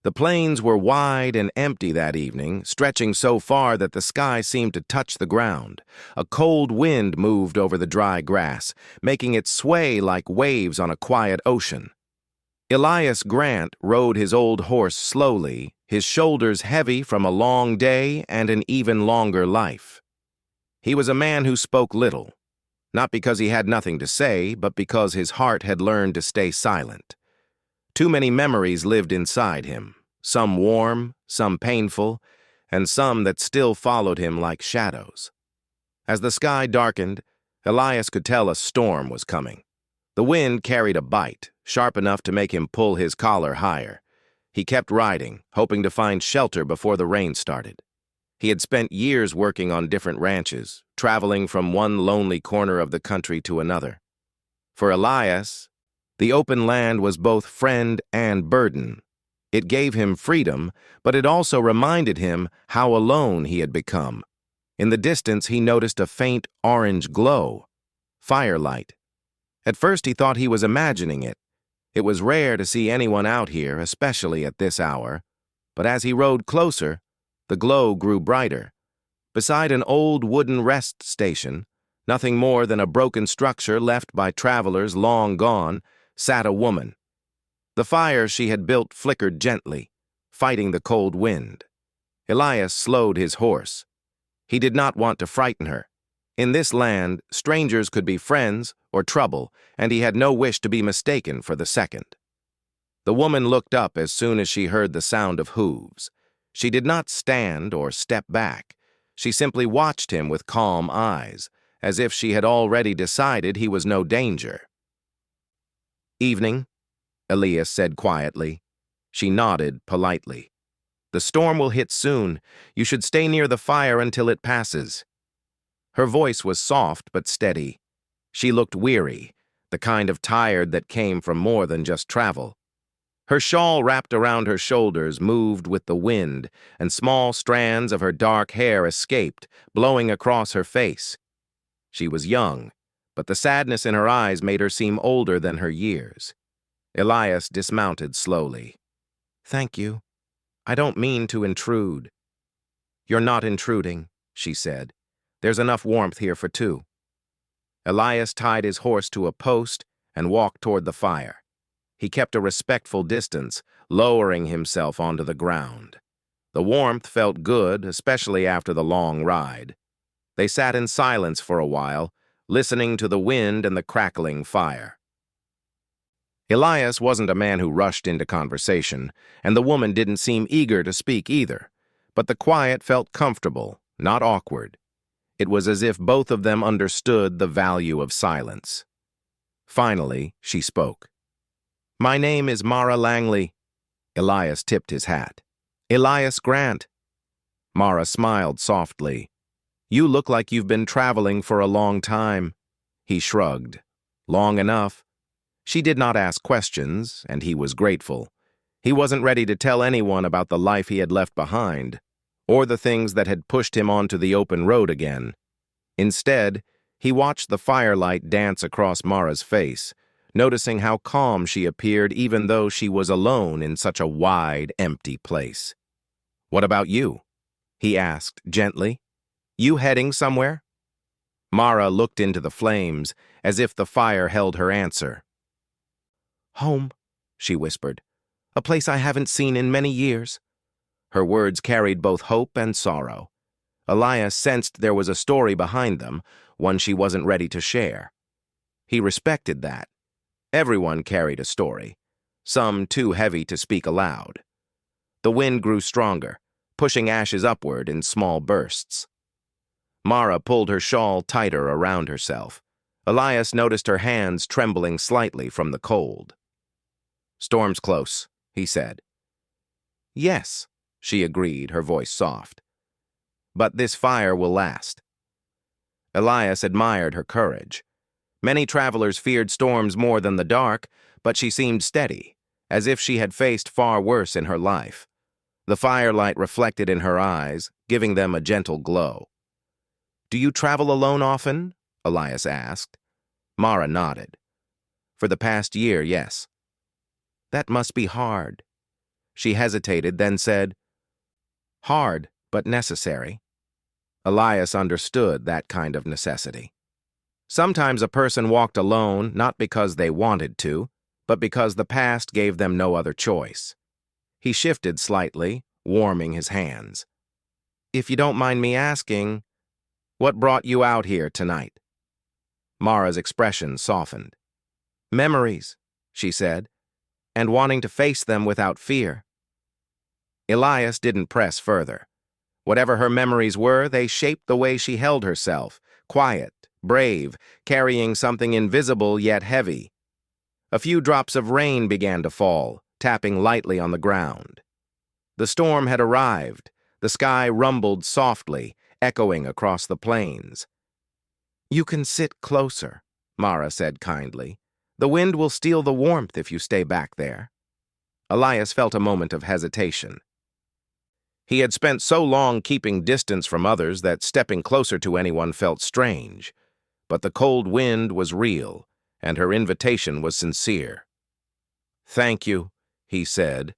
The plains were wide and empty that evening, stretching so far that the sky seemed to touch the ground. A cold wind moved over the dry grass, making it sway like waves on a quiet ocean. Elias Grant rode his old horse slowly, his shoulders heavy from a long day and an even longer life. He was a man who spoke little, not because he had nothing to say, but because his heart had learned to stay silent. Too many memories lived inside him, some warm, some painful, and some that still followed him like shadows. As the sky darkened, Elias could tell a storm was coming. The wind carried a bite, sharp enough to make him pull his collar higher. He kept riding, hoping to find shelter before the rain started. He had spent years working on different ranches, traveling from one lonely corner of the country to another. For Elias, the open land was both friend and burden. It gave him freedom, but it also reminded him how alone he had become. In the distance, he noticed a faint orange glow, firelight. At first, he thought he was imagining it. It was rare to see anyone out here, especially at this hour. But as he rode closer, the glow grew brighter. Beside an old wooden rest station, nothing more than a broken structure left by travelers long gone, sat a woman. The fire she had built flickered gently, fighting the cold wind. Elias slowed his horse. He did not want to frighten her. In this land, strangers could be friends or trouble, and he had no wish to be mistaken for the second. The woman looked up as soon as she heard the sound of hooves. She did not stand or step back. She simply watched him with calm eyes, as if she had already decided he was no danger. "Evening," Elias said quietly. She nodded politely. "The storm will hit soon. You should stay near the fire until it passes." Her voice was soft but steady. She looked weary, the kind of tired that came from more than just travel. Her shawl wrapped around her shoulders moved with the wind, and small strands of her dark hair escaped, blowing across her face. She was young, but the sadness in her eyes made her seem older than her years. Elias dismounted slowly. "Thank you. I don't mean to intrude." "You're not intruding," she said. "There's enough warmth here for two." Elias tied his horse to a post and walked toward the fire. He kept a respectful distance, lowering himself onto the ground. The warmth felt good, especially after the long ride. They sat in silence for a while, listening to the wind and the crackling fire. Elias wasn't a man who rushed into conversation, and the woman didn't seem eager to speak either, but the quiet felt comfortable, not awkward. It was as if both of them understood the value of silence. Finally, she spoke. "My name is Mara Langley." Elias tipped his hat. "Elias Grant." Mara smiled softly. "You look like you've been traveling for a long time." He shrugged. "Long enough." She did not ask questions, and he was grateful. He wasn't ready to tell anyone about the life he had left behind, or the things that had pushed him onto the open road again. Instead, he watched the firelight dance across Mara's face, noticing how calm she appeared even though she was alone in such a wide, empty place. "What about you?" he asked gently. "You heading somewhere?" Mara looked into the flames, as if the fire held her answer. "Home," she whispered. "A place I haven't seen in many years." Her words carried both hope and sorrow. Elias sensed there was a story behind them, one she wasn't ready to share. He respected that. Everyone carried a story, some too heavy to speak aloud. The wind grew stronger, pushing ashes upward in small bursts. Mara pulled her shawl tighter around herself. Elias noticed her hands trembling slightly from the cold. "Storm's close," he said. "Yes," she agreed, her voice soft. "But this fire will last." Elias admired her courage. Many travelers feared storms more than the dark, but she seemed steady, as if she had faced far worse in her life. The firelight reflected in her eyes, giving them a gentle glow. "Do you travel alone often?" Elias asked. Mara nodded. "For the past year, yes." "That must be hard." She hesitated, then said, "Hard, but necessary." Elias understood that kind of necessity. Sometimes a person walked alone not because they wanted to, but because the past gave them no other choice. He shifted slightly, warming his hands. "If you don't mind me asking, what brought you out here tonight?" Mara's expression softened. "Memories," she said, "and wanting to face them without fear." Elias didn't press further. Whatever her memories were, they shaped the way she held herself, quiet, brave, carrying something invisible yet heavy. A few drops of rain began to fall, tapping lightly on the ground. The storm had arrived. The sky rumbled softly, echoing across the plains. "You can sit closer," Mara said kindly. "The wind will steal the warmth if you stay back there." Elias felt a moment of hesitation. He had spent so long keeping distance from others that stepping closer to anyone felt strange. But the cold wind was real, and her invitation was sincere. "Thank you," he said,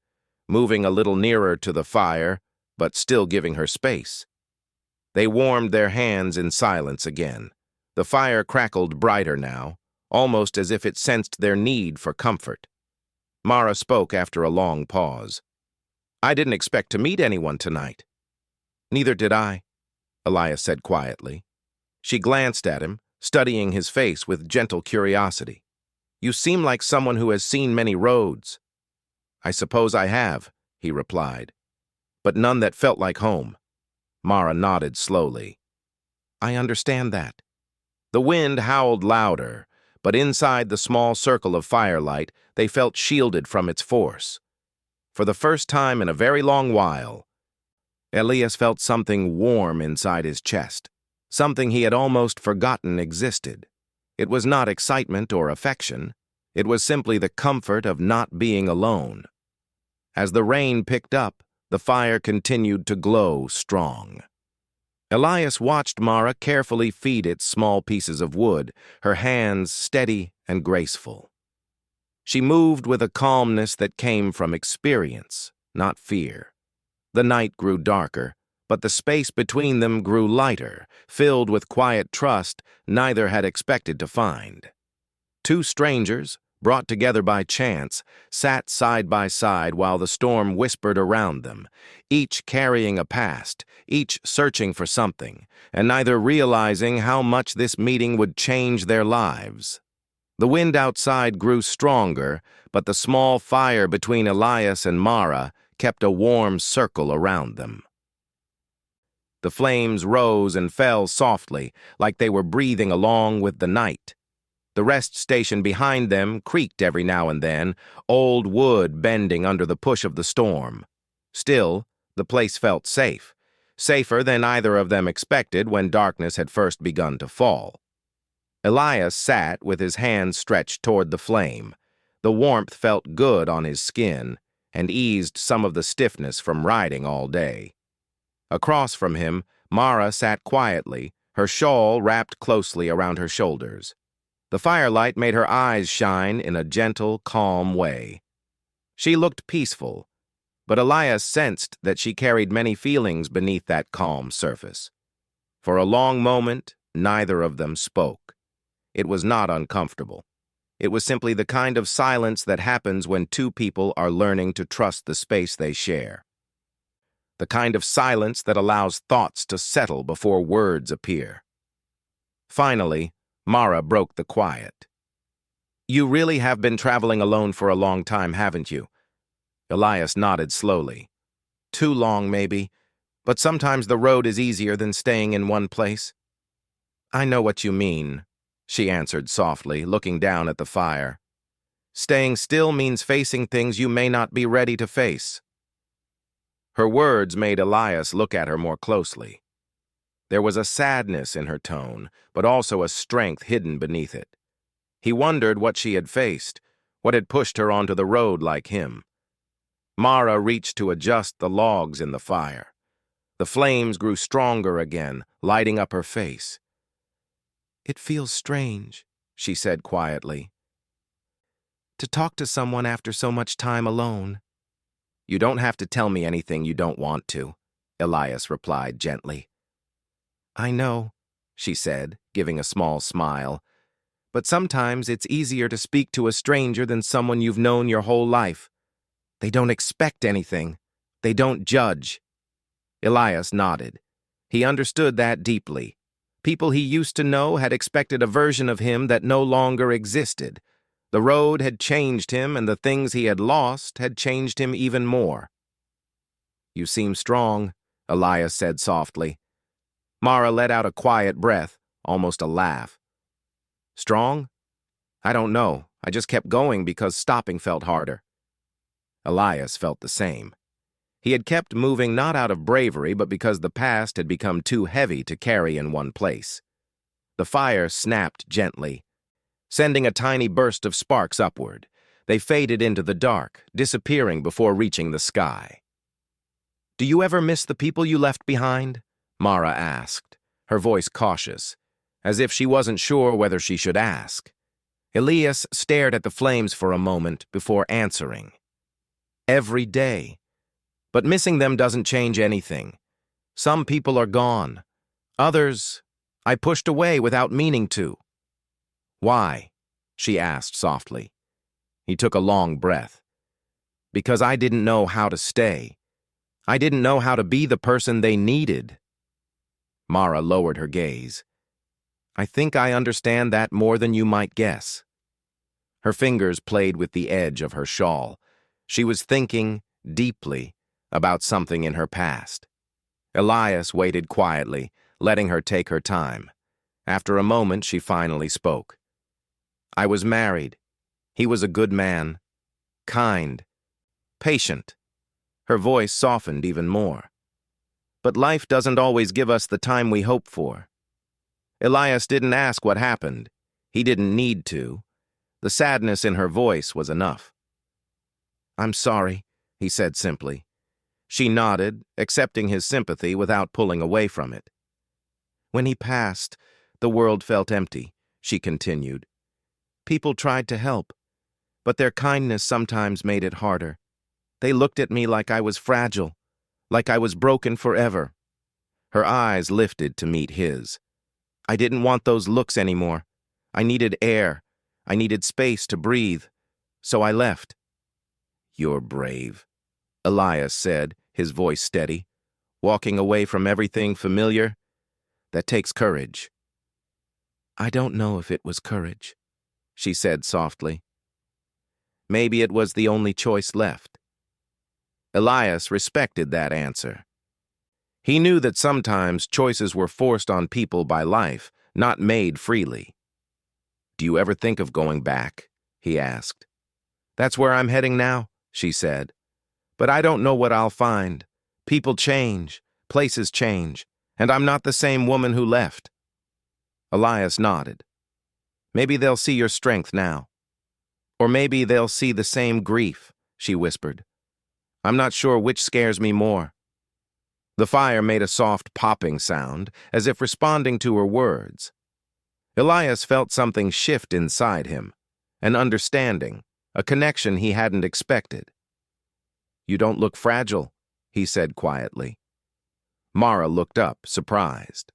moving a little nearer to the fire, but still giving her space. They warmed their hands in silence again. The fire crackled brighter now, almost as if it sensed their need for comfort. Mara spoke after a long pause. "I didn't expect to meet anyone tonight." "Neither did I," Elias said quietly. She glanced at him, studying his face with gentle curiosity. "You seem like someone who has seen many roads." "I suppose I have," he replied, "but none that felt like home." Mara nodded slowly. "I understand that." The wind howled louder, but inside the small circle of firelight, they felt shielded from its force. For the first time in a very long while, Elias felt something warm inside his chest, something he had almost forgotten existed. It was not excitement or affection. It was simply the comfort of not being alone. As the rain picked up, the fire continued to glow strong. Elias watched Mara carefully feed it small pieces of wood, her hands steady and graceful. She moved with a calmness that came from experience, not fear. The night grew darker, but the space between them grew lighter, filled with quiet trust neither had expected to find. Two strangers, brought together by chance, sat side by side while the storm whispered around them, each carrying a past, each searching for something, and neither realizing how much this meeting would change their lives. The wind outside grew stronger, but the small fire between Elias and Mara kept a warm circle around them. The flames rose and fell softly, like they were breathing along with the night. The rest station behind them creaked every now and then, old wood bending under the push of the storm. Still, the place felt safe, safer than either of them expected when darkness had first begun to fall. Elias sat with his hands stretched toward the flame. The warmth felt good on his skin and eased some of the stiffness from riding all day. Across from him, Mara sat quietly, her shawl wrapped closely around her shoulders. The firelight made her eyes shine in a gentle, calm way. She looked peaceful, but Elias sensed that she carried many feelings beneath that calm surface. For a long moment, neither of them spoke. It was not uncomfortable. It was simply the kind of silence that happens when two people are learning to trust the space they share. The kind of silence that allows thoughts to settle before words appear. Finally, Mara broke the quiet. "You really have been traveling alone for a long time, haven't you?" Elias nodded slowly. "Too long, maybe, but sometimes the road is easier than staying in one place." "I know what you mean," she answered softly, looking down at the fire. "Staying still means facing things you may not be ready to face." Her words made Elias look at her more closely. There was a sadness in her tone, but also a strength hidden beneath it. He wondered what she had faced, what had pushed her onto the road like him. Mara reached to adjust the logs in the fire. The flames grew stronger again, lighting up her face. "It feels strange," she said quietly, "to talk to someone after so much time alone." You don't have to tell me anything you don't want to, Elias replied gently. I know, she said, giving a small smile. But sometimes it's easier to speak to a stranger than someone you've known your whole life. They don't expect anything. They don't judge. Elias nodded. He understood that deeply. People he used to know had expected a version of him that no longer existed. The road had changed him, and the things he had lost had changed him even more. You seem strong, Elias said softly. Mara let out a quiet breath, almost a laugh. Strong? I don't know. I just kept going because stopping felt harder. Elias felt the same. He had kept moving not out of bravery, but because the past had become too heavy to carry in one place. The fire snapped gently, sending a tiny burst of sparks upward. They faded into the dark, disappearing before reaching the sky. Do you ever miss the people you left behind? Mara asked, her voice cautious, as if she wasn't sure whether she should ask. Elias stared at the flames for a moment before answering. Every day. But missing them doesn't change anything. Some people are gone. Others, I pushed away without meaning to. Why? She asked softly. He took a long breath. Because I didn't know how to stay. I didn't know how to be the person they needed. Mara lowered her gaze. I think I understand that more than you might guess. Her fingers played with the edge of her shawl. She was thinking, deeply, about something in her past. Elias waited quietly, letting her take her time. After a moment, she finally spoke. I was married. He was a good man. Kind. Patient. Her voice softened even more. But life doesn't always give us the time we hope for. Elias didn't ask what happened. He didn't need to. The sadness in her voice was enough. I'm sorry, he said simply. She nodded, accepting his sympathy without pulling away from it. When he passed, the world felt empty, she continued. People tried to help, but their kindness sometimes made it harder. They looked at me like I was fragile, like I was broken forever. Her eyes lifted to meet his. I didn't want those looks anymore. I needed air. I needed space to breathe. So I left. You're brave, Elias said, his voice steady. Walking away from everything familiar, that takes courage. I don't know if it was courage, she said softly. Maybe it was the only choice left. Elias respected that answer. He knew that sometimes choices were forced on people by life, not made freely. Do you ever think of going back? He asked. That's where I'm heading now, she said. But I don't know what I'll find. People change, places change, and I'm not the same woman who left. Elias nodded. Maybe they'll see your strength now. Or maybe they'll see the same grief, she whispered. I'm not sure which scares me more. The fire made a soft popping sound, as if responding to her words. Elias felt something shift inside him, an understanding, a connection he hadn't expected. You don't look fragile, he said quietly. Mara looked up, surprised.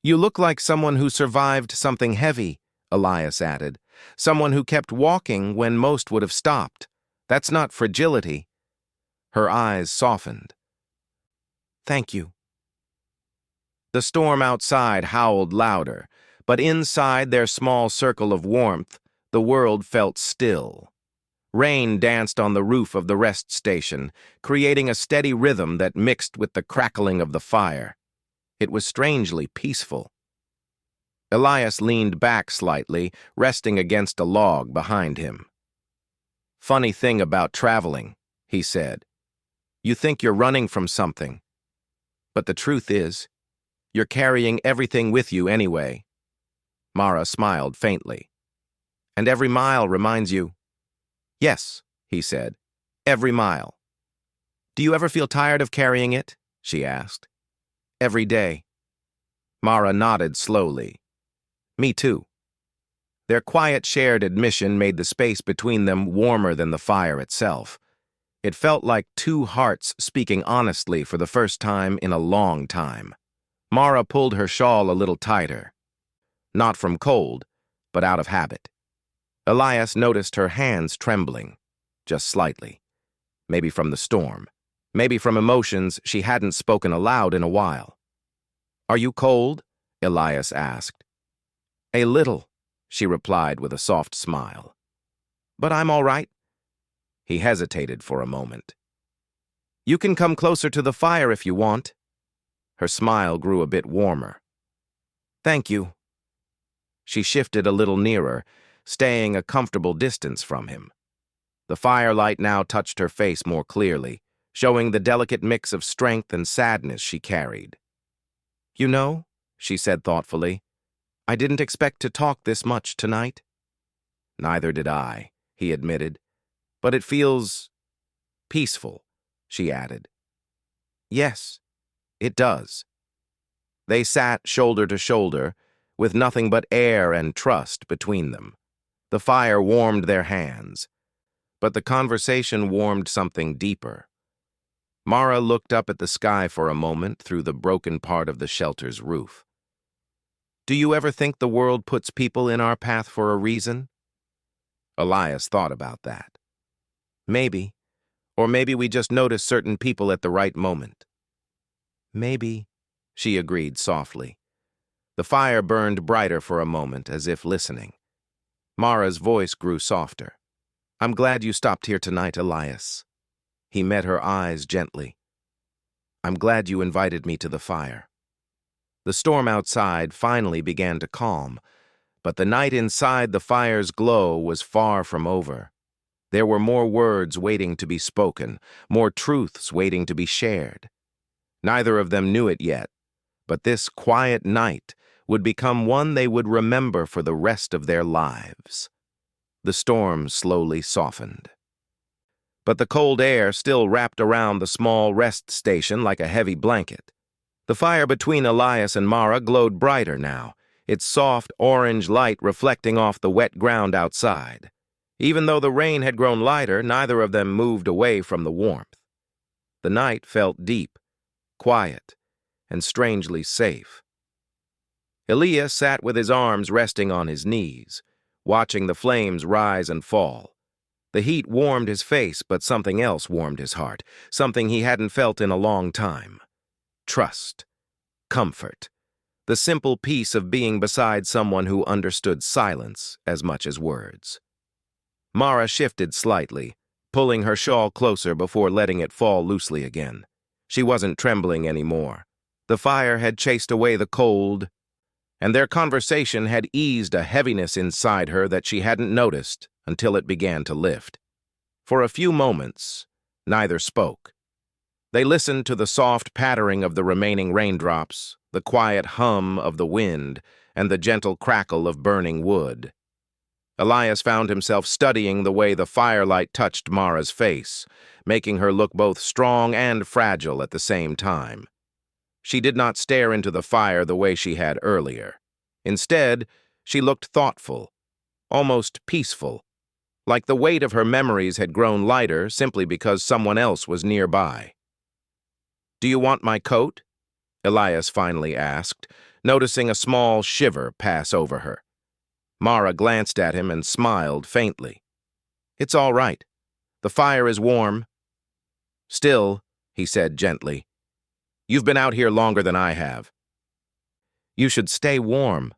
You look like someone who survived something heavy, Elias added. Someone who kept walking when most would have stopped. That's not fragility. Her eyes softened. Thank you. The storm outside howled louder, but inside their small circle of warmth, the world felt still. Rain danced on the roof of the rest station, creating a steady rhythm that mixed with the crackling of the fire. It was strangely peaceful. Elias leaned back slightly, resting against a log behind him. Funny thing about traveling, he said. You think you're running from something. But the truth is, you're carrying everything with you anyway. Mara smiled faintly. And every mile reminds you. Yes, he said, every mile. Do you ever feel tired of carrying it? She asked. Every day. Mara nodded slowly. Me too. Their quiet shared admission made the space between them warmer than the fire itself. It felt like two hearts speaking honestly for the first time in a long time. Mara pulled her shawl a little tighter. Not from cold, but out of habit. Elias noticed her hands trembling, just slightly. Maybe from the storm. Maybe from emotions she hadn't spoken aloud in a while. "Are you cold?" Elias asked. "A little," she replied with a soft smile. "But I'm all right." He hesitated for a moment. "You can come closer to the fire if you want." Her smile grew a bit warmer. "Thank you." She shifted a little nearer, staying a comfortable distance from him. The firelight now touched her face more clearly, showing the delicate mix of strength and sadness she carried. "You know," she said thoughtfully, "I didn't expect to talk this much tonight." "Neither did I," he admitted. "But it feels peaceful," she added. "Yes, it does." They sat shoulder to shoulder, with nothing but air and trust between them. The fire warmed their hands, but the conversation warmed something deeper. Mara looked up at the sky for a moment through the broken part of the shelter's roof. "Do you ever think the world puts people in our path for a reason?" Elias thought about that. "Maybe. Or maybe we just notice certain people at the right moment." "Maybe," she agreed softly. The fire burned brighter for a moment, as if listening. Mara's voice grew softer. "I'm glad you stopped here tonight, Elias." He met her eyes gently. "I'm glad you invited me to the fire." The storm outside finally began to calm, but the night inside the fire's glow was far from over. There were more words waiting to be spoken, more truths waiting to be shared. Neither of them knew it yet, but this quiet night would become one they would remember for the rest of their lives. The storm slowly softened. But the cold air still wrapped around the small rest station like a heavy blanket. The fire between Elias and Mara glowed brighter now, its soft orange light reflecting off the wet ground outside. Even though the rain had grown lighter, neither of them moved away from the warmth. The night felt deep, quiet, and strangely safe. Elias sat with his arms resting on his knees, watching the flames rise and fall. The heat warmed his face, but something else warmed his heart, something he hadn't felt in a long time. Trust, comfort, the simple peace of being beside someone who understood silence as much as words. Mara shifted slightly, pulling her shawl closer before letting it fall loosely again. She wasn't trembling anymore. The fire had chased away the cold, and their conversation had eased a heaviness inside her that she hadn't noticed until it began to lift. For a few moments, neither spoke. They listened to the soft pattering of the remaining raindrops, the quiet hum of the wind, and the gentle crackle of burning wood. Elias found himself studying the way the firelight touched Mara's face, making her look both strong and fragile at the same time. She did not stare into the fire the way she had earlier. Instead, she looked thoughtful, almost peaceful, like the weight of her memories had grown lighter simply because someone else was nearby. "Do you want my coat?" Elias finally asked, noticing a small shiver pass over her. Mara glanced at him and smiled faintly. "It's all right. The fire is warm." "Still," he said gently, "you've been out here longer than I have. You should stay warm."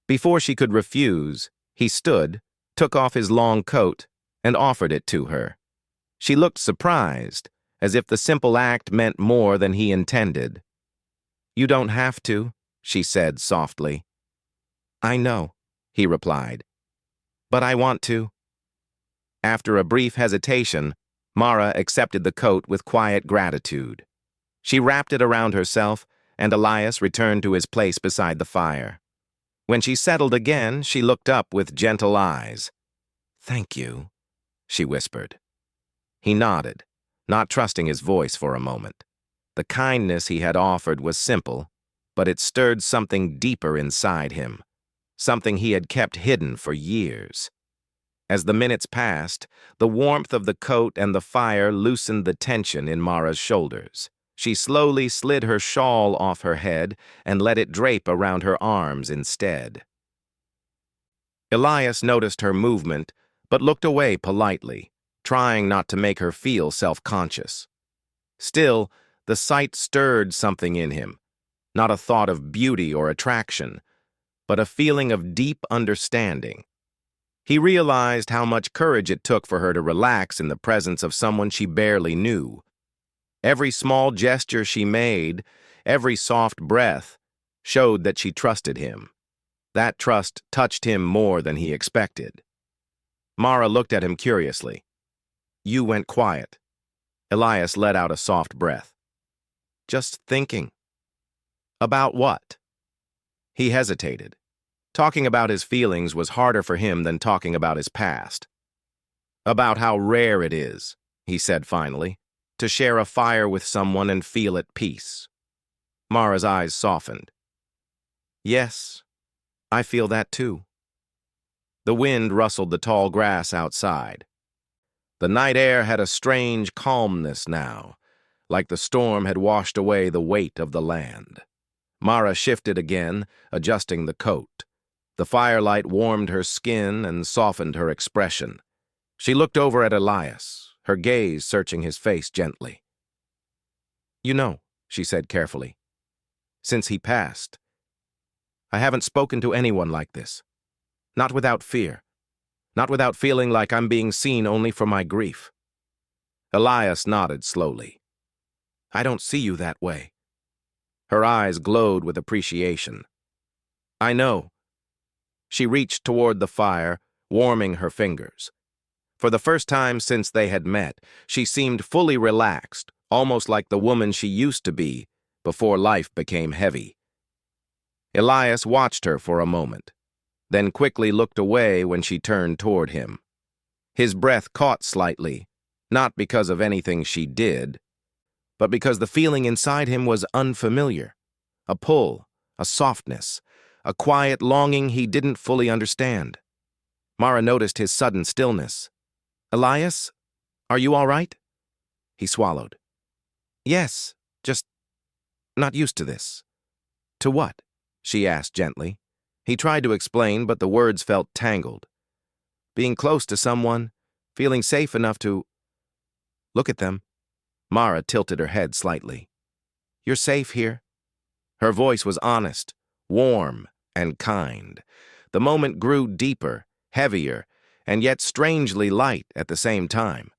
Before she could refuse, he stood, took off his long coat, and offered it to her. She looked surprised, as if the simple act meant more than he intended. "You don't have to," she said softly. "I know," he replied, "but I want to." After a brief hesitation, Mara accepted the coat with quiet gratitude. She wrapped it around herself, and Elias returned to his place beside the fire. When she settled again, she looked up with gentle eyes. "Thank you," she whispered. He nodded, not trusting his voice for a moment. The kindness he had offered was simple, but it stirred something deeper inside him, something he had kept hidden for years. As the minutes passed, the warmth of the coat and the fire loosened the tension in Mara's shoulders. She slowly slid her shawl off her head and let it drape around her arms instead. Elias noticed her movement, but looked away politely, trying not to make her feel self-conscious. Still, the sight stirred something in him, not a thought of beauty or attraction, but a feeling of deep understanding. He realized how much courage it took for her to relax in the presence of someone she barely knew. Every small gesture she made, every soft breath, showed that she trusted him. That trust touched him more than he expected. Mara looked at him curiously. "You went quiet." Elias let out a soft breath. "Just thinking." "About what?" He hesitated. Talking about his feelings was harder for him than talking about his past. "About how rare it is," he said finally, "to share a fire with someone and feel at peace." Mara's eyes softened. "Yes, I feel that too." The wind rustled the tall grass outside. The night air had a strange calmness now, like the storm had washed away the weight of the land. Mara shifted again, adjusting the coat. The firelight warmed her skin and softened her expression. She looked over at Elias, her gaze searching his face gently. "You know," she said carefully, "since he passed, I haven't spoken to anyone like this. Not without fear. Not without feeling like I'm being seen only for my grief." Elias nodded slowly. "I don't see you that way." Her eyes glowed with appreciation. "I know." She reached toward the fire, warming her fingers. For the first time since they had met, she seemed fully relaxed, almost like the woman she used to be before life became heavy. Elias watched her for a moment, then quickly looked away when she turned toward him. His breath caught slightly, not because of anything she did, but because the feeling inside him was unfamiliar. A pull, a softness, a quiet longing he didn't fully understand. Mara noticed his sudden stillness. "Elias, are you all right?" He swallowed. "Yes, just not used to this." "To what?" she asked gently. He tried to explain, but the words felt tangled. "Being close to someone, feeling safe enough to—" "Look at them." Mara tilted her head slightly. "You're safe here." Her voice was honest, warm, and kind. The moment grew deeper, heavier, and yet strangely light at the same time.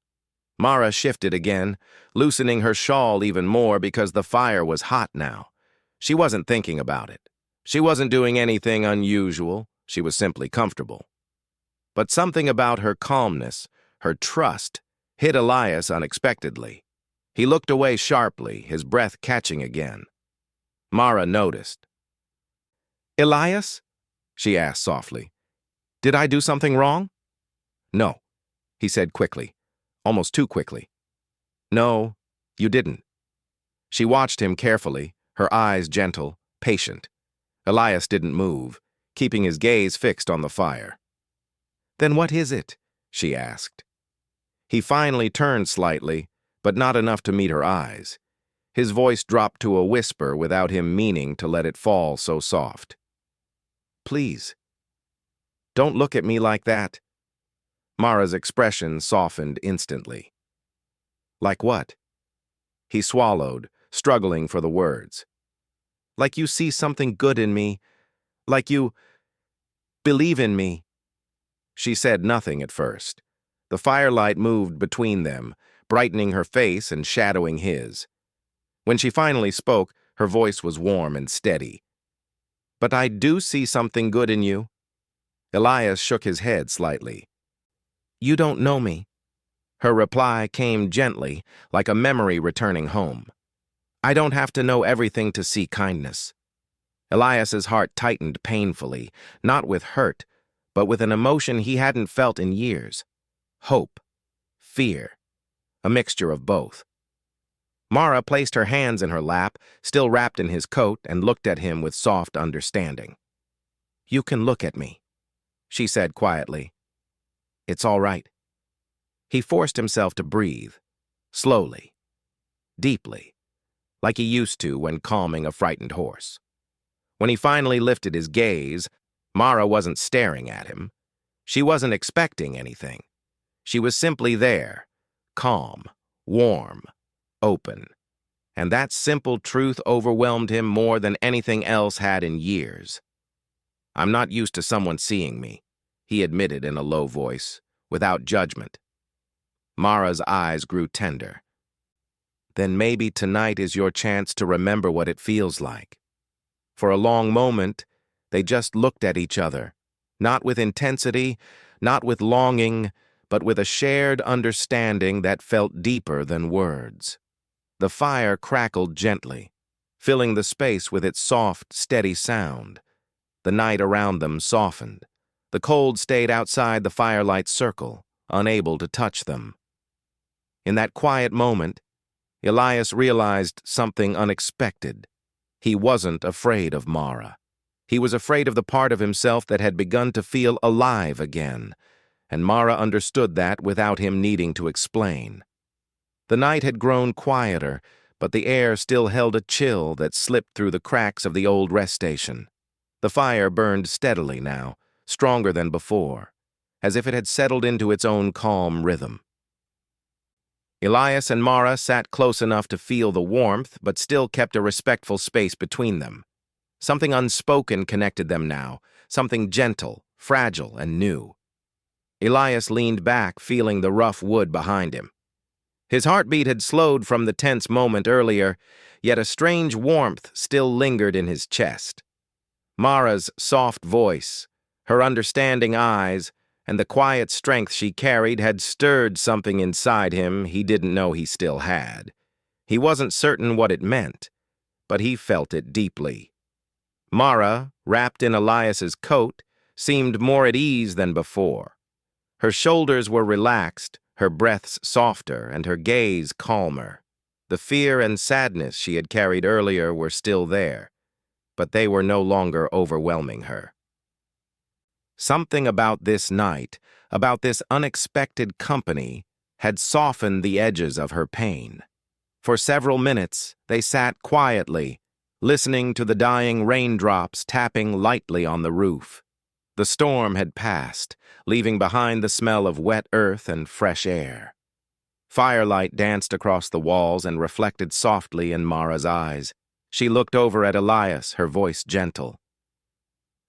Mara shifted again, loosening her shawl even more because the fire was hot now. She wasn't thinking about it. She wasn't doing anything unusual. She was simply comfortable. But something about her calmness, her trust, hit Elias unexpectedly. He looked away sharply, his breath catching again. Mara noticed. "Elias?" she asked softly. "Did I do something wrong?" "No," he said quickly, almost too quickly. "No, you didn't." She watched him carefully, her eyes gentle, patient. Elias didn't move, keeping his gaze fixed on the fire. "Then what is it?" she asked. He finally turned slightly, but not enough to meet her eyes. His voice dropped to a whisper without him meaning to let it fall so soft. "Please, don't look at me like that." Mara's expression softened instantly. "Like what?" He swallowed, struggling for the words. "Like you see something good in me. Like you believe in me." She said nothing at first. The firelight moved between them, brightening her face and shadowing his. When she finally spoke, her voice was warm and steady. "But I do see something good in you." Elias shook his head slightly. "You don't know me." Her reply came gently, like a memory returning home. "I don't have to know everything to see kindness." Elias's heart tightened painfully, not with hurt, but with an emotion he hadn't felt in years. Hope, fear, a mixture of both. Mara placed her hands in her lap, still wrapped in his coat, and looked at him with soft understanding. "You can look at me," she said quietly. It's all right. He forced himself to breathe, slowly, deeply, like he used to when calming a frightened horse. When he finally lifted his gaze, Mara wasn't staring at him. She wasn't expecting anything. She was simply there, calm, warm, open. And that simple truth overwhelmed him more than anything else had in years. "I'm not used to someone seeing me," he admitted in a low voice, without judgment. Mara's eyes grew tender. "Then maybe tonight is your chance to remember what it feels like." For a long moment, they just looked at each other, not with intensity, not with longing, but with a shared understanding that felt deeper than words. The fire crackled gently, filling the space with its soft, steady sound. The night around them softened. The cold stayed outside the firelight's circle, unable to touch them. In that quiet moment, Elias realized something unexpected. He wasn't afraid of Mara. He was afraid of the part of himself that had begun to feel alive again, and Mara understood that without him needing to explain. The night had grown quieter, but the air still held a chill that slipped through the cracks of the old rest station. The fire burned steadily now, stronger than before, as if it had settled into its own calm rhythm. Elias and Mara sat close enough to feel the warmth, but still kept a respectful space between them. Something unspoken connected them now, something gentle, fragile, and new. Elias leaned back, feeling the rough wood behind him. His heartbeat had slowed from the tense moment earlier, yet a strange warmth still lingered in his chest. Mara's soft voice, her understanding eyes, and the quiet strength she carried had stirred something inside him he didn't know he still had. He wasn't certain what it meant, but he felt it deeply. Mara, wrapped in Elias's coat, seemed more at ease than before. Her shoulders were relaxed, her breaths softer, and her gaze calmer. The fear and sadness she had carried earlier were still there, but they were no longer overwhelming her. Something about this night, about this unexpected company, had softened the edges of her pain. For several minutes, they sat quietly, listening to the dying raindrops tapping lightly on the roof. The storm had passed, leaving behind the smell of wet earth and fresh air. Firelight danced across the walls and reflected softly in Mara's eyes. She looked over at Elias, her voice gentle.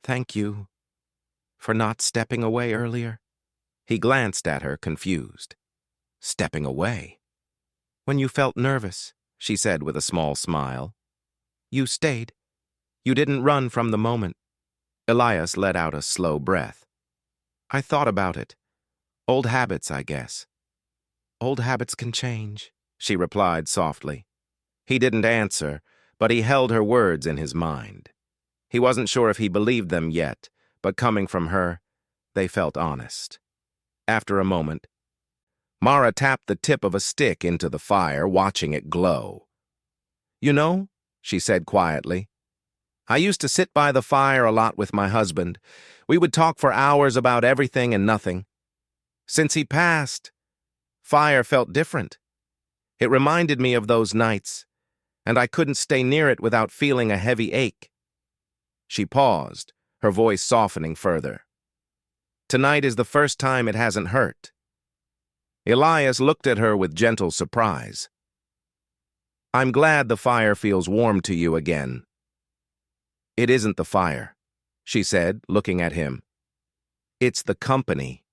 "Thank you for not stepping away earlier." He glanced at her, confused. "Stepping away?" "When you felt nervous," she said with a small smile. "You stayed. You didn't run from the moment." Elias let out a slow breath. "I thought about it. Old habits, I guess." "Old habits can change," she replied softly. He didn't answer, but he held her words in his mind. He wasn't sure if he believed them yet, but coming from her, they felt honest. After a moment, Mara tapped the tip of a stick into the fire, watching it glow. "You know," she said quietly, "I used to sit by the fire a lot with my husband. We would talk for hours about everything and nothing. Since he passed, fire felt different. It reminded me of those nights, and I couldn't stay near it without feeling a heavy ache." She paused, her voice softening further. "Tonight is the first time it hasn't hurt." Elias looked at her with gentle surprise. "I'm glad the fire feels warm to you again." "It isn't the fire," she said, looking at him. "It's the company."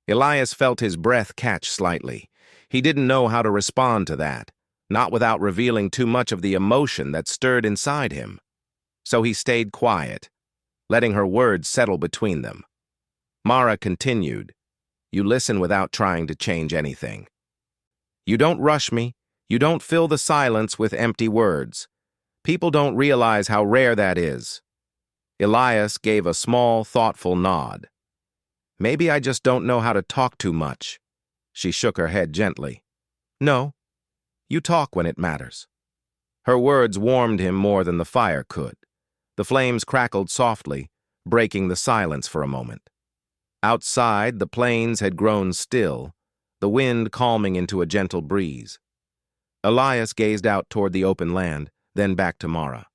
Elias felt his breath catch slightly. He didn't know how to respond to that, not without revealing too much of the emotion that stirred inside him. So he stayed quiet, letting her words settle between them. Mara continued, "You listen without trying to change anything. You don't rush me. You don't fill the silence with empty words. People don't realize how rare that is." Elias gave a small, thoughtful nod. "Maybe I just don't know how to talk too much." She shook her head gently. "No, you talk when it matters." Her words warmed him more than the fire could. The flames crackled softly, breaking the silence for a moment. Outside, the plains had grown still, the wind calming into a gentle breeze. Elias gazed out toward the open land, then back to Mara.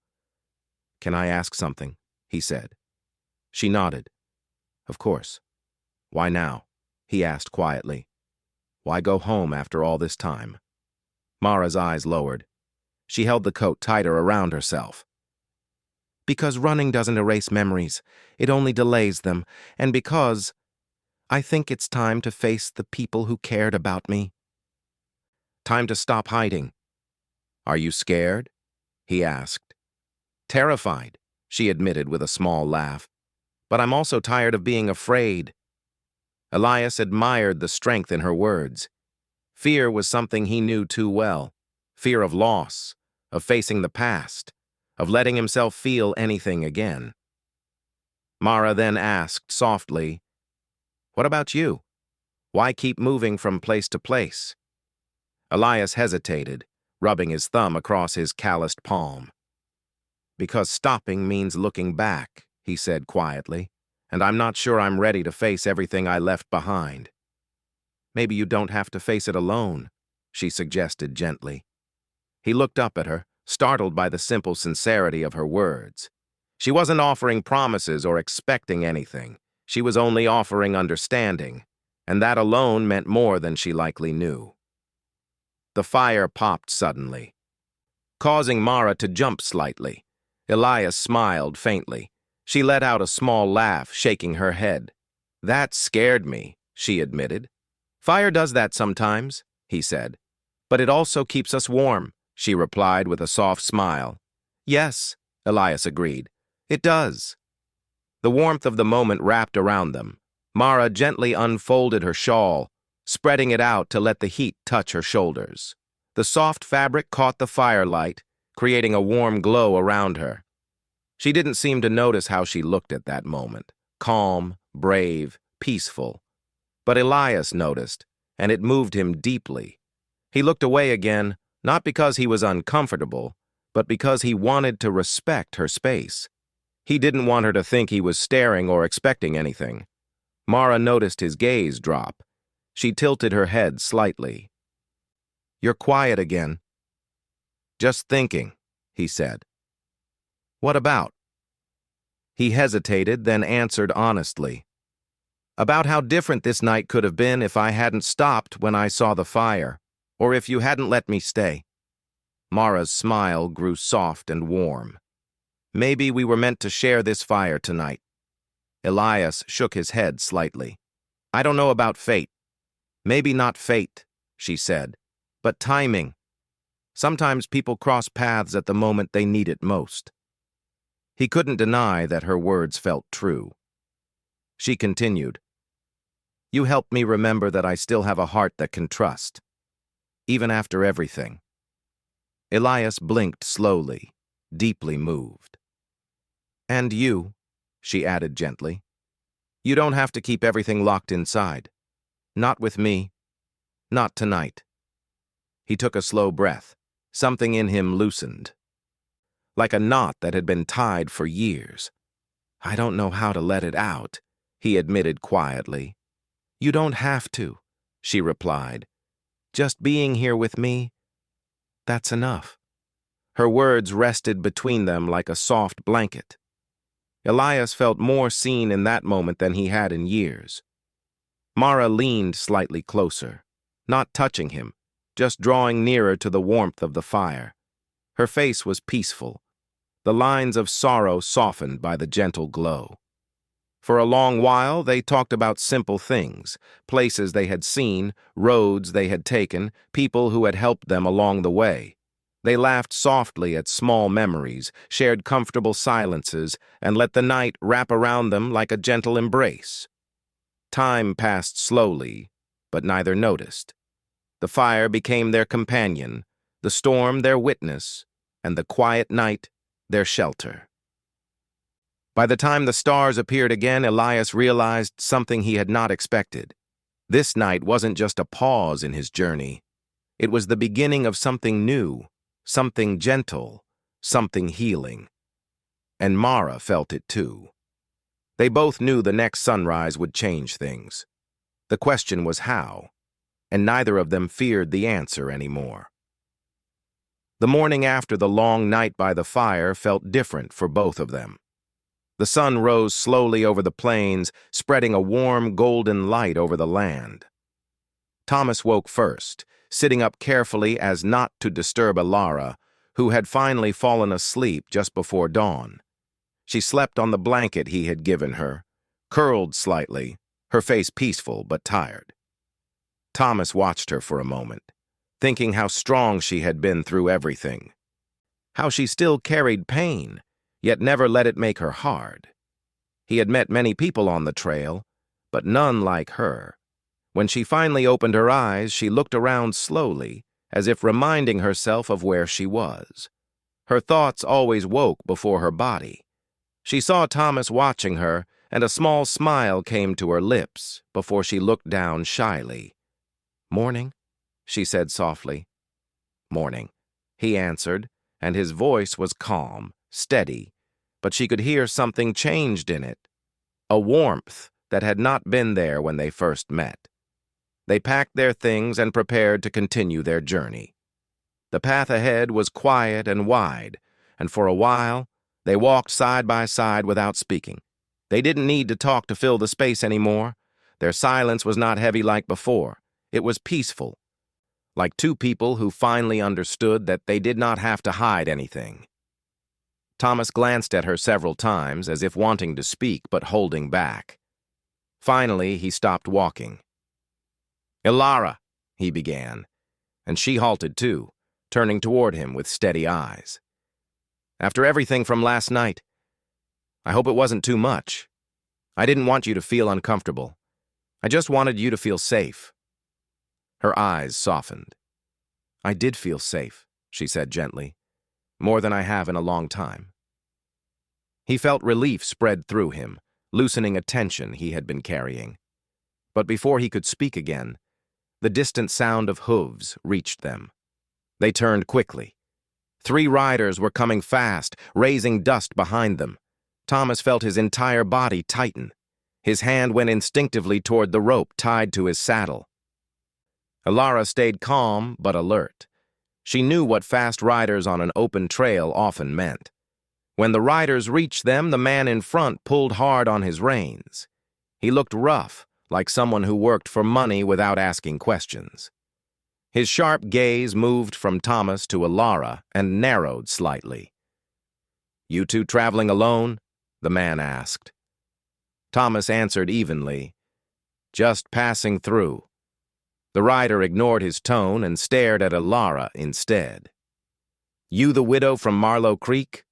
"Can I ask something?" he said. She nodded. "Of course." "Why now?" he asked quietly. "Why go home after all this time?" Mara's eyes lowered. She held the coat tighter around herself. "Because running doesn't erase memories, it only delays them, and because I think it's time to face the people who cared about me. Time to stop hiding." "Are you scared?" he asked. "Terrified," she admitted with a small laugh. "But I'm also tired of being afraid." Elias admired the strength in her words. Fear was something he knew too well. Fear of loss, of facing the past, of letting himself feel anything again. Mara then asked softly, "What about you? Why keep moving from place to place?" Elias hesitated, rubbing his thumb across his calloused palm. "Because stopping means looking back," he said quietly, "and I'm not sure I'm ready to face everything I left behind." "Maybe you don't have to face it alone," she suggested gently. He looked up at her, startled by the simple sincerity of her words. She wasn't offering promises or expecting anything. She was only offering understanding, and that alone meant more than she likely knew. The fire popped suddenly, causing Mara to jump slightly. Elias smiled faintly. She let out a small laugh, shaking her head. "That scared me," she admitted. "Fire does that sometimes," he said. "But it also keeps us warm," she replied with a soft smile. "Yes," Elias agreed. "It does." The warmth of the moment wrapped around them. Mara gently unfolded her shawl, spreading it out to let the heat touch her shoulders. The soft fabric caught the firelight, creating a warm glow around her. She didn't seem to notice how she looked at that moment, calm, brave, peaceful. But Elias noticed, and it moved him deeply. He looked away again, not because he was uncomfortable, but because he wanted to respect her space. He didn't want her to think he was staring or expecting anything. Mara noticed his gaze drop. She tilted her head slightly. "You're quiet again." "Just thinking," he said. "What about?" He hesitated, then answered honestly. "About how different this night could have been if I hadn't stopped when I saw the fire, or if you hadn't let me stay." Mara's smile grew soft and warm. "Maybe we were meant to share this fire tonight." Elias shook his head slightly. "I don't know about fate." "Maybe not fate," she said, "but timing. Sometimes people cross paths at the moment they need it most." He couldn't deny that her words felt true. She continued, "You helped me remember that I still have a heart that can trust, even after everything." Elias blinked slowly, deeply moved. "And you," she added gently. "You don't have to keep everything locked inside. Not with me. Not tonight." He took a slow breath. Something in him loosened, like a knot that had been tied for years. "I don't know how to let it out," he admitted quietly. "You don't have to," she replied. "Just being here with me, that's enough." Her words rested between them like a soft blanket. Elias felt more seen in that moment than he had in years. Mara leaned slightly closer, not touching him, just drawing nearer to the warmth of the fire. Her face was peaceful, the lines of sorrow softened by the gentle glow. For a long while, they talked about simple things, places they had seen, roads they had taken, people who had helped them along the way. They laughed softly at small memories, shared comfortable silences, and let the night wrap around them like a gentle embrace. Time passed slowly, but neither noticed. The fire became their companion, the storm their witness, and the quiet night their shelter. By the time the stars appeared again, Elias realized something he had not expected. This night wasn't just a pause in his journey. It was the beginning of something new, something gentle, something healing. And Mara felt it too. They both knew the next sunrise would change things. The question was how, and neither of them feared the answer anymore. The morning after the long night by the fire felt different for both of them. The sun rose slowly over the plains, spreading a warm, golden light over the land. Thomas woke first, sitting up carefully as not to disturb Alara, who had finally fallen asleep just before dawn. She slept on the blanket he had given her, curled slightly, her face peaceful but tired. Thomas watched her for a moment, thinking how strong she had been through everything, how she still carried pain, yet never let it make her hard. He had met many people on the trail, but none like her. When she finally opened her eyes, she looked around slowly, as if reminding herself of where she was. Her thoughts always woke before her body. She saw Thomas watching her, and a small smile came to her lips before she looked down shyly. "Morning," she said softly. "Morning," he answered, and his voice was calm, steady, but she could hear something changed in it, a warmth that had not been there when they first met. They packed their things and prepared to continue their journey. The path ahead was quiet and wide, and for a while, they walked side by side without speaking. They didn't need to talk to fill the space anymore. Their silence was not heavy like before. It was peaceful, like two people who finally understood that they did not have to hide anything. Thomas glanced at her several times, as if wanting to speak but holding back. Finally, he stopped walking. "Alara," he began, and she halted too, turning toward him with steady eyes. "After everything from last night, I hope it wasn't too much. I didn't want you to feel uncomfortable. I just wanted you to feel safe." Her eyes softened. "I did feel safe," she said gently, "more than I have in a long time." He felt relief spread through him, loosening a tension he had been carrying. But before he could speak again, the distant sound of hooves reached them. They turned quickly. 3 riders were coming fast, raising dust behind them. Thomas felt his entire body tighten. His hand went instinctively toward the rope tied to his saddle. Alara stayed calm but alert. She knew what fast riders on an open trail often meant. When the riders reached them, the man in front pulled hard on his reins. He looked rough, like someone who worked for money without asking questions. His sharp gaze moved from Thomas to Alara and narrowed slightly. "You two traveling alone?" the man asked. Thomas answered evenly, "Just passing through." The rider ignored his tone and stared at Alara instead. "You the widow from Marlow Creek?"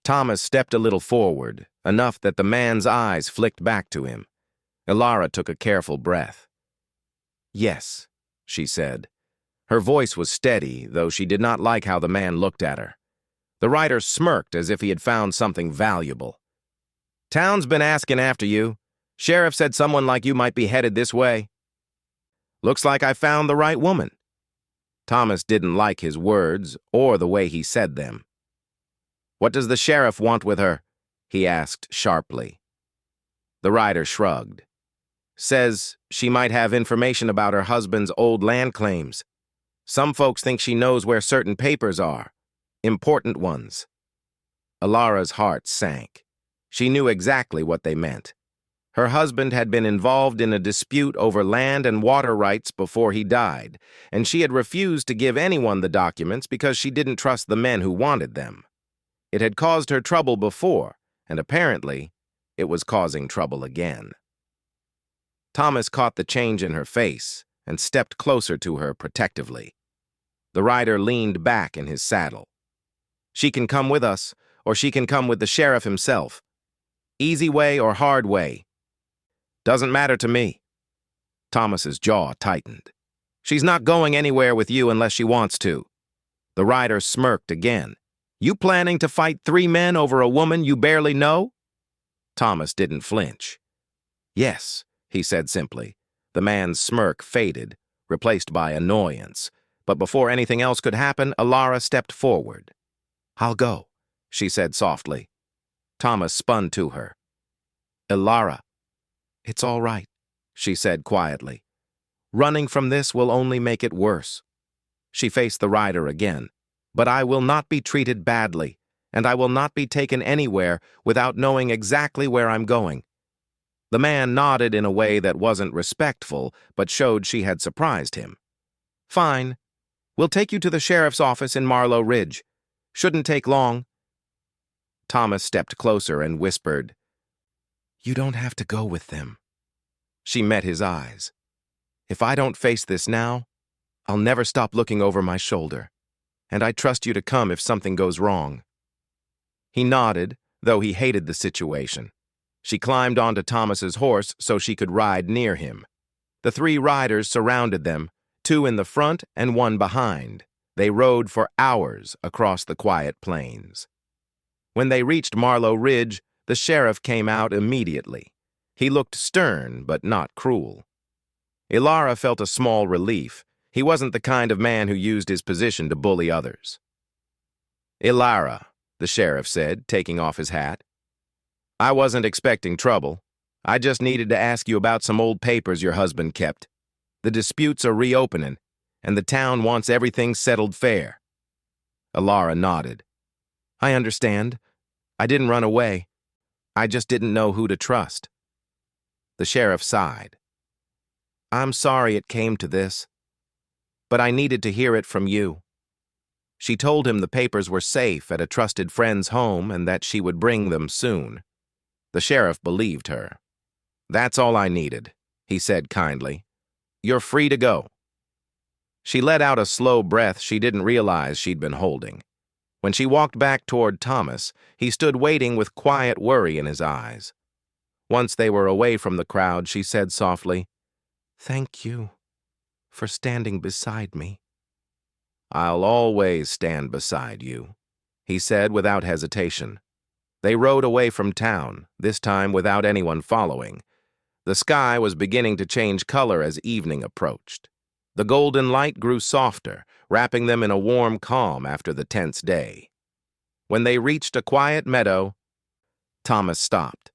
Thomas stepped a little forward, enough that the man's eyes flicked back to him. Alara took a careful breath. "Yes," she said. Her voice was steady, though she did not like how the man looked at her. The rider smirked as if he had found something valuable. "Town's been asking after you. Sheriff said someone like you might be headed this way." "Looks like I found the right woman." Thomas didn't like his words or the way he said them. "What does the sheriff want with her?" he asked sharply. The rider shrugged. "Says she might have information about her husband's old land claims. Some folks think she knows where certain papers are. Important ones." Alara's heart sank. She knew exactly what they meant. Her husband had been involved in a dispute over land and water rights before he died, and she had refused to give anyone the documents because she didn't trust the men who wanted them. It had caused her trouble before, and apparently, it was causing trouble again. Thomas caught the change in her face and stepped closer to her protectively. The rider leaned back in his saddle. "She can come with us, or she can come with the sheriff himself. Easy way or hard way. Doesn't matter to me." Thomas's jaw tightened. "She's not going anywhere with you unless she wants to." The rider smirked again. "You planning to fight 3 men over a woman you barely know?" Thomas didn't flinch. "Yes," he said simply. The man's smirk faded, replaced by annoyance. But before anything else could happen, Alara stepped forward. "I'll go," she said softly. Thomas spun to her. Ilara, it's all right, she said quietly. Running from this will only make it worse. She faced the rider again. But I will not be treated badly, and I will not be taken anywhere without knowing exactly where I'm going. The man nodded in a way that wasn't respectful, but showed she had surprised him. Fine. We'll take you to the sheriff's office in Marlow Ridge. Shouldn't take long. Thomas stepped closer and whispered, You don't have to go with them. She met his eyes. If I don't face this now, I'll never stop looking over my shoulder, and I trust you to come if something goes wrong. He nodded, though he hated the situation. She climbed onto Thomas's horse so she could ride near him. The 3 riders surrounded them, 2 in the front and 1 behind. They rode for hours across the quiet plains. When they reached Marlow Ridge, the sheriff came out immediately. He looked stern, but not cruel. Ilara felt a small relief. He wasn't the kind of man who used his position to bully others. Ilara, the sheriff said, taking off his hat. I wasn't expecting trouble. I just needed to ask you about some old papers your husband kept. The disputes are reopening, and the town wants everything settled fair. Ilara nodded. I understand. I didn't run away. I just didn't know who to trust. The sheriff sighed. I'm sorry it came to this, but I needed to hear it from you. She told him the papers were safe at a trusted friend's home and that she would bring them soon. The sheriff believed her. That's all I needed, he said kindly. You're free to go. She let out a slow breath she didn't realize she'd been holding. When she walked back toward Thomas, he stood waiting with quiet worry in his eyes. Once they were away from the crowd, she said softly, Thank you for standing beside me. I'll always stand beside you, he said without hesitation. They rode away from town, this time without anyone following. The sky was beginning to change color as evening approached. The golden light grew softer, wrapping them in a warm calm after the tense day. When they reached a quiet meadow, Thomas stopped.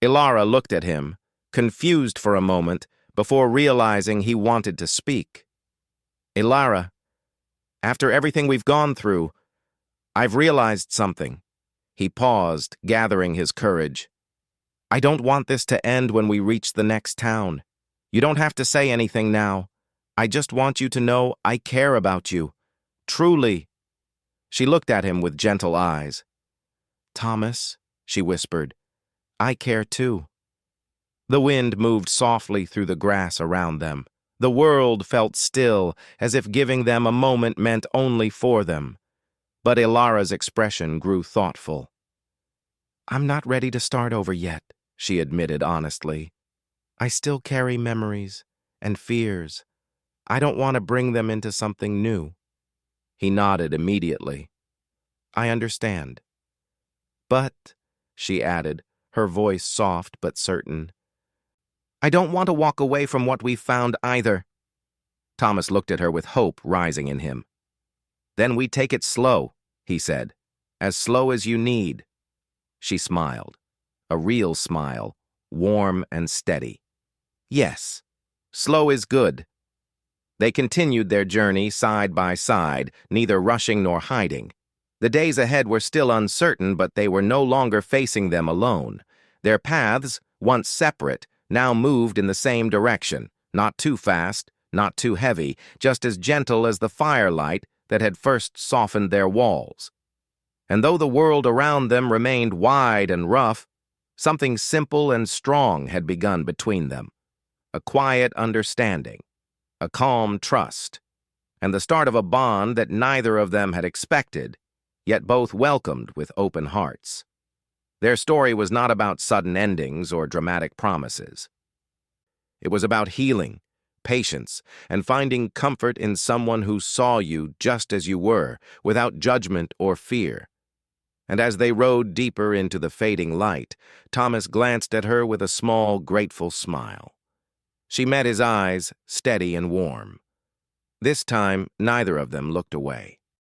Ilara looked at him, confused for a moment, before realizing he wanted to speak. Ilara, after everything we've gone through, I've realized something. He paused, gathering his courage. I don't want this to end when we reach the next town. You don't have to say anything now. I just want you to know I care about you. Truly. She looked at him with gentle eyes. Thomas, she whispered, I care too. The wind moved softly through the grass around them. The world felt still, as if giving them a moment meant only for them. But Ilara's expression grew thoughtful. I'm not ready to start over yet, she admitted honestly. I still carry memories and fears. I don't want to bring them into something new. He nodded immediately. I understand. But, she added, her voice soft but certain, I don't want to walk away from what we've found either. Thomas looked at her with hope rising in him. Then we take it slow, he said, as slow as you need. She smiled, a real smile, warm and steady. Yes, slow is good. They continued their journey side by side, neither rushing nor hiding. The days ahead were still uncertain, but they were no longer facing them alone. Their paths, once separate, now moved in the same direction, not too fast, not too heavy, just as gentle as the firelight that had first softened their walls. And though the world around them remained wide and rough, something simple and strong had begun between them. A quiet understanding, a calm trust, and the start of a bond that neither of them had expected, yet both welcomed with open hearts. Their story was not about sudden endings or dramatic promises. It was about healing, patience, and finding comfort in someone who saw you just as you were, without judgment or fear. And as they rode deeper into the fading light, Thomas glanced at her with a small, grateful smile. She met his eyes, steady and warm. This time, neither of them looked away.